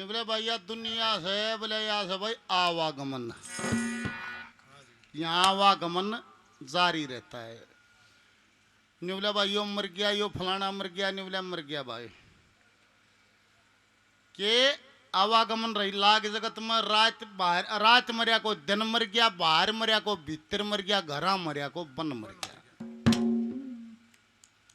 बोले भैया दुनिया से बोले यहाँ से भाई आवागमन, यहाँ आवागमन जारी रहता है। नहीं बोला भाई यो मर गया, यो फलाना मर गया, नहीं बोला मर गया भाई के आवागमन रही लाग जगत में। रात बाहर, रात मरिया को दिन मर गया, बाहर मरिया को भीतर मर गया, घरा मरिया को बन मर गया।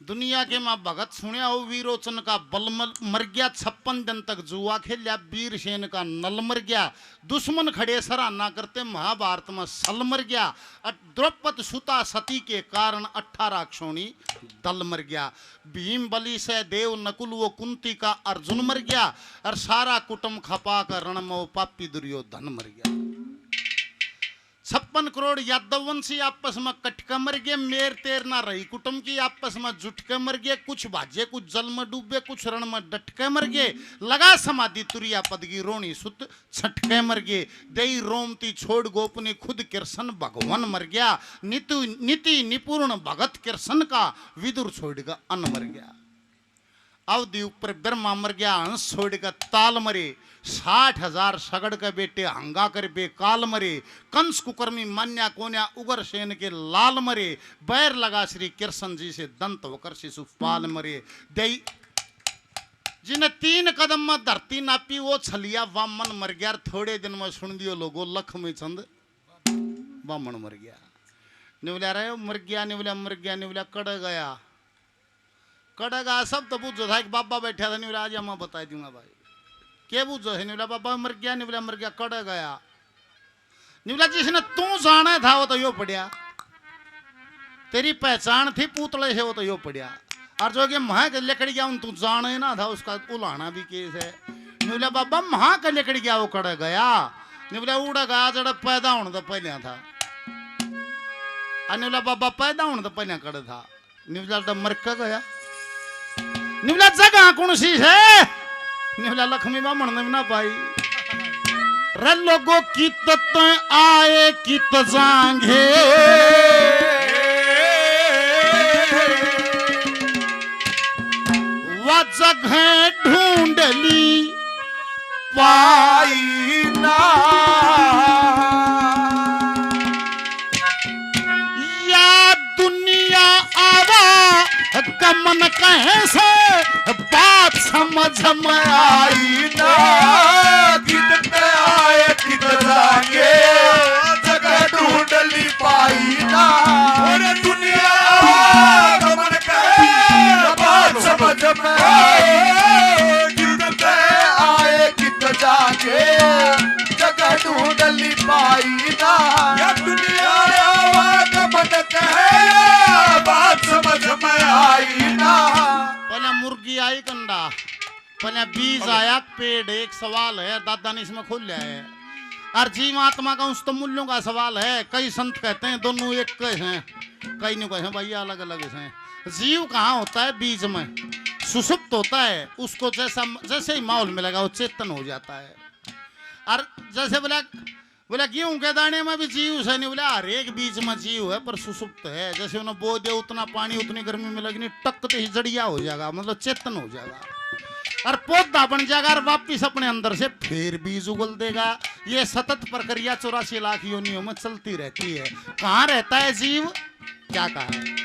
दुनिया के मां भगत सुनिया हो वीरोचन का बल मर गया, 56 दिन तक जुआ खेलिया, वीरसेन का नल मर गया, दुश्मन खड़े सराहना करते महाभारत में सल मर गया, द्रौपद सुता सती के कारण 18 क्षोणी दल मर गया, भीम बलि से देव नकुल वो कुंती का अर्जुन मर गया, और सारा कुटुंब खपा कर रण में पापी दुर्योधन मर गया। 56 करोड़ यादववंशी आपस में कटके मर गए, मेर तेर ना रही कुटुंब की आपस में जुट के मर गए, कुछ भाजे कुछ जल में डूबे, कुछ रण में डट के मर गए, लगा समाधि तुरिया पद की रोणी सुत छटके मर गए, देई रोमती छोड़ गोपनी खुद कृष्ण भगवान मर गया, नीति निपुण भगत कृष्ण का विदुर छोड़कर अन्न मर गया। अवधि ऊपर ब्रह्मा मर गया, हंस छोड़कर ताल मरे, 60,000 सगड़ के बेटे हंगा कर बेकाल मरे, कंस कुकर्मी मान्या कोन्या उगर सेन के लाल मरे, बैर लगा श्री कृष्ण जी से दंत होकर शिशुपाल मरे, दई जिन्हें 3 कदम में धरती नापी वो छलिया वामन मर गया, थोड़े दिन में सुन दियो लोगो लक्ष्मी चंद वामन मर गया। निवल्या रहे मर गया, निवल्या मर गया, निवल्या कड़ गया, कड़गा सब तो बुझो था, एक बाबा बैठा था, निवल्या आज मैं बता दूंगा भाई के बुझो है। निवला बाबा मर गया, निवला मर गया, कड़ गया, निवला जिसने तू जाना था वो तो यो पड़िया, तेरी पहचान थी पुतले से वो तो यो पड़िया, और जो कि महा के लेकड़ गया उन तू जाने ना था उसका उलाना भी केस है। निवला बाबा महा के लेकड़ गया वो कड़ गया, निवला उड़ा गया जड़ा पैदा होने तो पहले था, निवला बाबा पैदा होने तो पहले कड़ था, निवला तो मर के गया। निवला जगह कौन सी है? निवला लक्ष्मी बामण ने ना पाई, रे लोगों की तत आए की तजांगे, वह जगह ढूंढ ली पाई ना, या दुनिया आवा कमन कहे से बात समझ में आई ना, कित पे आए कित जाएंगे, जगह ढूंढ ली पाई ना, और दुनिया गमन कहे बात समझ में आई, कित पे आए कित जाएंगे, जगह ढूंढ ली पाई ना, या दुनिया गमन कहे बात समझ में आई ना। पहले मुर्गी आई कंडा, पहले बीज आया पेड़, एक सवाल है दादा ने इसमें खोल लिया है, और जीवात्मा का उस तो मूल्यों का सवाल है। कई संत कहते हैं दोनों एक हैं, कई नहीं कहते हैं भैया अलग अलग हैं। जीव कहाँ होता है? बीज में सुसुप्त होता है, उसको जैसे ही माहौल मिलेगा वो चेतन हो जाता है। और जैसे बोला गेहूं के दाने में भी जीव है, नहीं बोला हर एक बीज में जीव है पर सुसुप्त है। जैसे उन्हें बो दे उतना पानी उतनी गर्मी मिलेगी नहीं, टकते ही जड़िया हो जाएगा, मतलब चेतन हो जाएगा और पौधा बन जाएगा और वापिस अपने अंदर से फिर बीज उगल देगा। ये सतत प्रक्रिया 84 लाख योनियों में चलती रहती है। कहाँ रहता है जीव? क्या कहा है?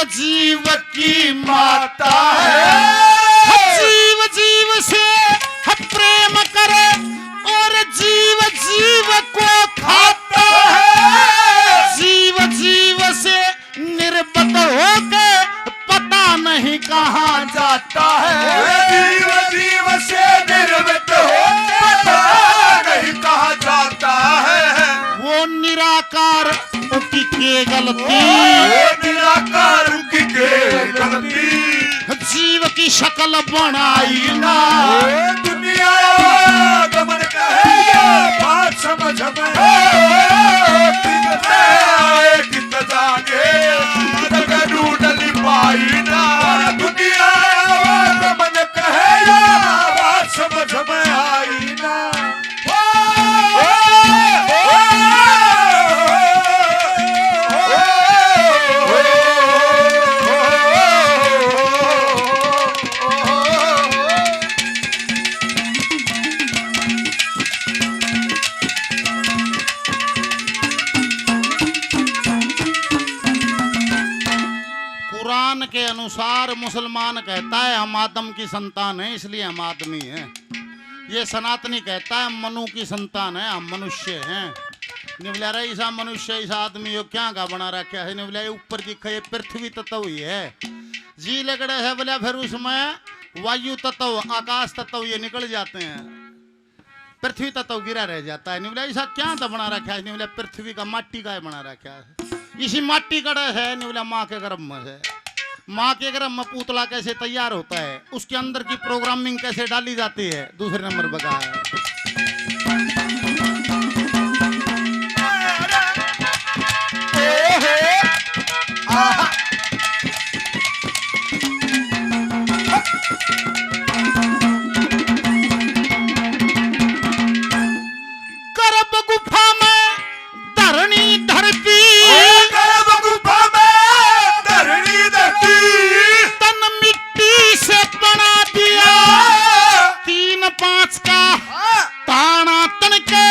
जीव की माता है, जीव जीव से प्रेम करे और जीव जीव को खाता है। जीव जीव से निर्बत होके पता नहीं कहाँ जाता है। जीव जीव से निर्मित हो पता नहीं कहाँ जाता है। वो निराकार की के गलती, निराकार की के गलती, जीव की की शक्ल बनाई ना। दुनिया गमन कहे बात समझ में कितने आए कित जागे ढूंढली पाई ना। दुनिया गमन कहे बात समझ में आई ना। कुरान के अनुसार मुसलमान कहता है हम आदम की संतान है इसलिए हम आदमी हैं। ये सनातनी कहता है मनु की संतान है हम मनुष्य हैं। निवला रहा ऐसा मनुष्य ऐसा आदमी हो क्या का बना रखा है। निवला ऊपर की खये पृथ्वी तत्व ही है जी लगड़े है बोला फिर उसमें वायु तत्व आकाश तत्व ये निकल जाते हैं पृथ्वी तत्व गिरा रह जाता है। निवला ऐसा क्या तो बना रखा है। निवला पृथ्वी का माटी का बना रखा है। इसी माटी का है निवला माँ के गर्भ में है। माँ के गर्भ में पुतला कैसे तैयार होता है उसके अंदर की प्रोग्रामिंग कैसे डाली जाती है दूसरे नंबर पर कहा है। गर्भ गुफा में धरणी धरती तन मिट्टी से बना दिया 3-5 का ताना तन के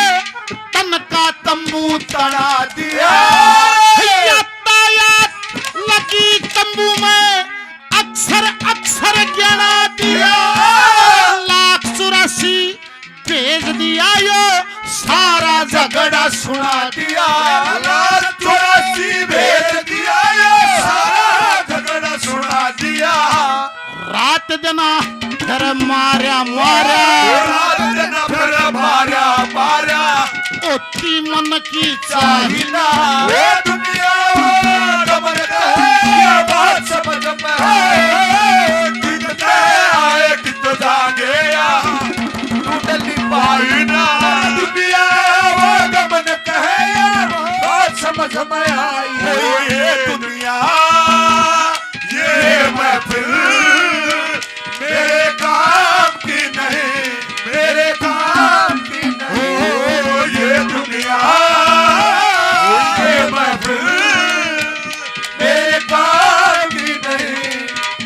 तन का तंबू तड़ा दिया। यातायात लगी तंबू में अक्सर अक्सर गिना दिया। 1,84,000 भेज दिया यो सारा झगड़ा सुना दिया। 1,84,000 भेज दिया ये सारा झगड़ा सुना दिया। रात जना फिर मारा मारा रात दिन फिर मारा मारा ओती मन की चाहिला। ये दुनिया गमन कहे बात समझ में कितने आए कित जागे ढूंढली पाई ना। दुनिया गमन कहे बात समझ में आई। ये दुनिया ये महफिल मेरे काम की नहीं मेरे काम की नहीं। ये दुनिया ये महफिल मेरे काम की नहीं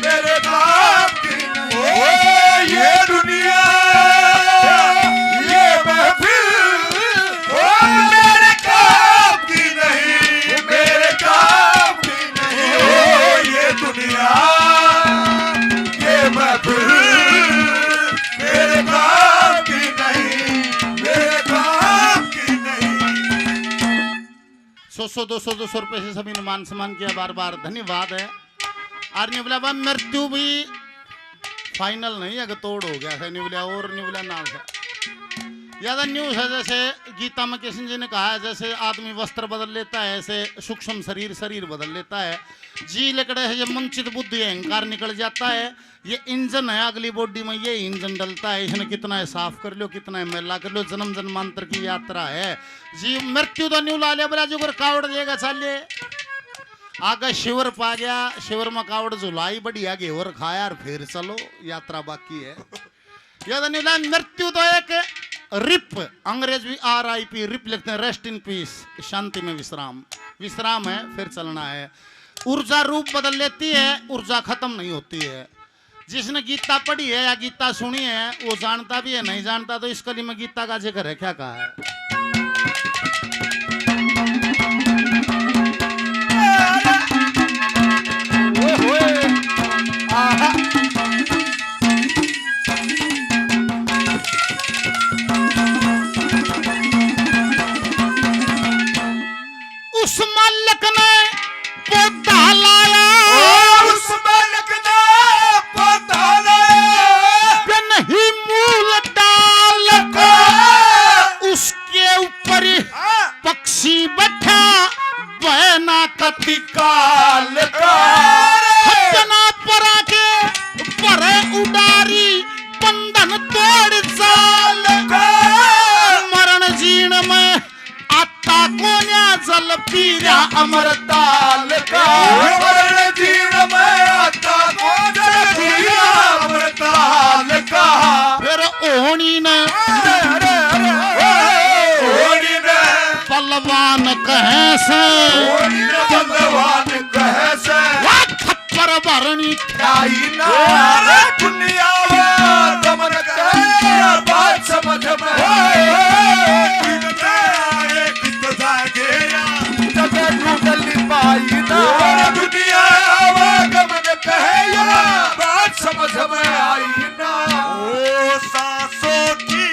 मेरे काम की नहीं। ये दुनिया ये महफिल मेरे काम की नहीं मेरे काम की नहीं। ये दुनिया ये महफिल मेरे काम की नहीं मेरे काम की नहीं। 100-200 रुपए से सभी ने मान सम्मान किया बार बार धन्यवाद है। और निवला मृत्यु भी फाइनल नहीं है तोड़ हो गया है। निवला और निवला नाम है ज्यादा न्यूज है। जैसे गीता में कृष्ण जी ने कहा है जैसे आदमी वस्त्र बदल लेता है ऐसे सूक्ष्म शरीर बदल लेता है। जी लकड़े है ये मंचित बुद्धि अहंकार निकल जाता है। ये इंजन है अगली बॉडी में ये इंजन डलता है। इसने कितना है साफ कर लो कितना है मैला कर लो जन्म जन्मांतर की यात्रा है जी। मृत्यु तो न्यू ला लिया बोला जो कावड़ देगा चाले आगे शिवर पा गया शिवर में कावड़ जुलाई बढ़िया घेवर खाया और फिर चलो यात्रा बाकी है। याद नहीं ला मृत्यु तो एक रिप अंग्रेज भी RIP रिप लिखते हैं रेस्ट इन पीस शांति में विश्राम है फिर चलना है। ऊर्जा रूप बदल लेती है ऊर्जा खत्म नहीं होती है। जिसने गीता पढ़ी है या गीता सुनी है वो जानता भी है नहीं जानता तो इस कली में गीता का जिक्र है क्या कहा है। उस मल्लक ने पौधा लाया उस मलक ने पौधा लाया नहीं मूल डाल को उसके उडारी बंधन तोड़ साल मरण जीण में आता कोन्या जल पीरा अमरताल का मरण जीण में आता कोन्या पीरा अमरताल का फिर ओहनी ने पलवान कहे से पलवान कहे से थप्पड़ भरनी आई ना दुनिया दमन करे बात समझ में आए कित जागे जब टूटली पाई ना दुनिया गमन कहे बात समझ में आई ना ओ सांसों की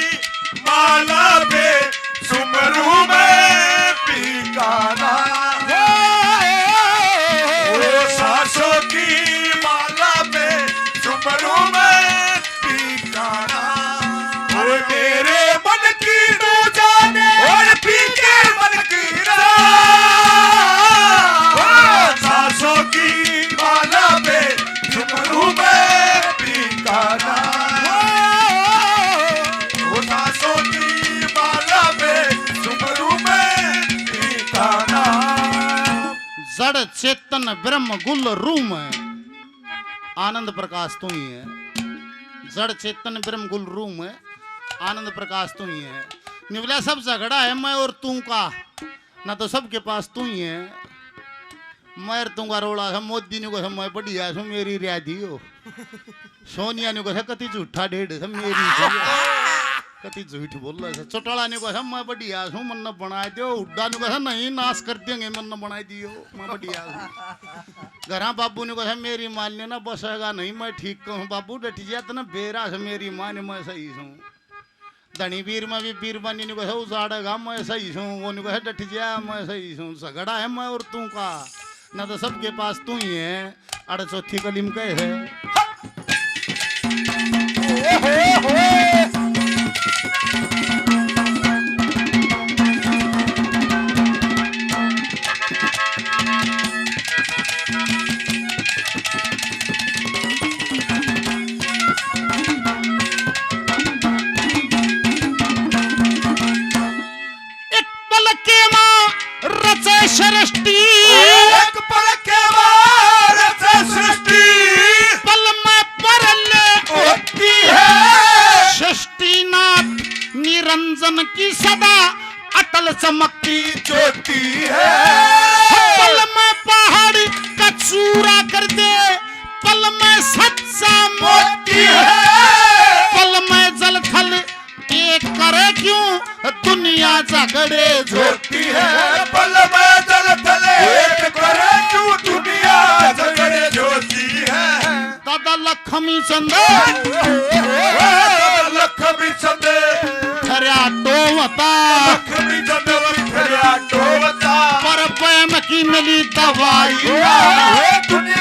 माला पे सुमरू में पीकाना ओ सांसों की माला पे सुमरू में पीकाना और मेरे मन की न जाने और पीके मन की सांसों की माला पे सुमरू में पीकाना ओ सांसों की माला पे सुमरू में पीकाना जड़ चेतन ब्रह्म गुल रूम आनंद प्रकाश तू ही है जड़ चेतन ब्रह्म गुल रूम आनंद प्रकाश तू ही है निवला सब झगड़ा है मैं और तू का ना तो सबके पास तू ही है मैं और तू का रोड़ा है मोदी ने को मैं बढ़िया सो मेरी रियादी हो सोनिया ने को कति झूठा डेढ़ सब मेरी कति झूठ बोल रहा है चौटाला ने को मैं बढ़िया हूँ मन न बनाए दियो उड्डा ने को नहीं नाश कर देंगे मन न बनाए दियो मैं बढ़िया हूँ घरा बाबू ने को मेरी मान लेना बसेगा नहीं मैं ठीक कहूँ बाबू डट जा तो ना बेरा से मेरी माँ ने मैं सही हूँ धनी वीर में भी वीर बनी ने को उजाड़ेगा मैं सही हूँ वो ने को डट जा मैं सही हूँ झगड़ा है मैं और तू का ना तो सबके पास तू ही है अड़ चौथी कलीम कहे है सृष्टि एक पल के बाद सृष्टि पल में परल होती है सृष्टिनाथ निरंजन की सदा अटल चमकती ज्योति है पल में पहाड़ का चूरा कर दे पल में सच्चा मोती है पल में जल थल एक करे क्यों दुनिया झगड़े ज्योति है पल में जल थले एक करे क्यों दुनिया झगड़े ज्योति है दादा लक्ष्मी चंद लक्ष्मी चंद खरा टोवता लक्ष्मी चंद खरा टोवता पर प्रेम की मिली दवाई दुनिया